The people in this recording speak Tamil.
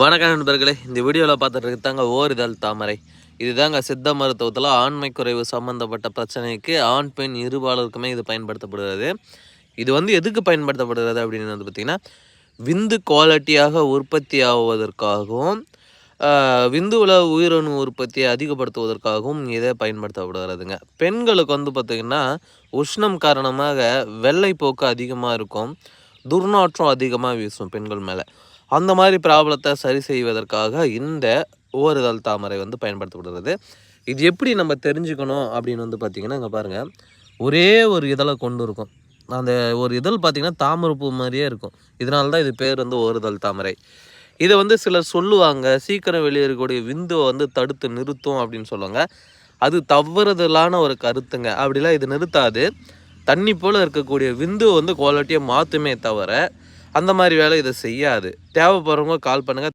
வணக்கம் நண்பர்களே, இந்த வீடியோவில் பார்த்துட்டு தாங்க ஓரிதழ் தாமரை. இதுதாங்க சித்த மருத்துவத்தில் ஆண்மை குறைவு சம்மந்தப்பட்ட பிரச்சனைக்கு ஆண் பெண் இருபாலருக்குமே இது பயன்படுத்தப்படுகிறது. இது எதுக்கு பயன்படுத்தப்படுகிறது அப்படின்னு பார்த்திங்கன்னா, விந்து குவாலிட்டியாக உற்பத்தி ஆகுவதற்காகவும் விந்துவில் உயிரணு உற்பத்தியை அதிகப்படுத்துவதற்காகவும் இதை பயன்படுத்தப்படுகிறதுங்க. பெண்களுக்கு பார்த்திங்கன்னா உஷ்ணம் காரணமாக வெள்ளை போக்கு அதிகமாக இருக்கும், துர்நாற்றம் அதிகமாக வீசும் பெண்கள் மேலே. அந்த மாதிரி ப்ராப்ளத்தை சரி செய்வதற்காக இந்த ஓரிதழ் தாமரை பயன்படுத்தப்படுகிறது. இது எப்படி நம்ம தெரிஞ்சுக்கணும் அப்படின்னு பார்த்திங்கன்னா, இங்கே பாருங்கள், ஒரே ஒரு இதழை கொண்டு இருக்கும். அந்த ஒரு இதழ் பார்த்திங்கன்னா தாமரைப்பூ மாதிரியே இருக்கும். இதனால தான் இது பேர் ஓரிதழ் தாமரை. இதை சிலர் சொல்லுவாங்க, சீக்கிரம் வெளியேறக்கூடிய விந்துவை தடுத்து நிறுத்தும் அப்படின்னு சொல்லுவாங்க. அது தவறுதலான ஒரு கருத்துங்க. அப்படிலாம் இது நிறுத்தாது. தண்ணி போல் இருக்கக்கூடிய விந்துவை குவாலிட்டியை மாற்றுமே தவிர அந்த மாதிரி வேலை இதை செய்யாது. தேவைப்படுறவங்க கால் பண்ணுங்கள்.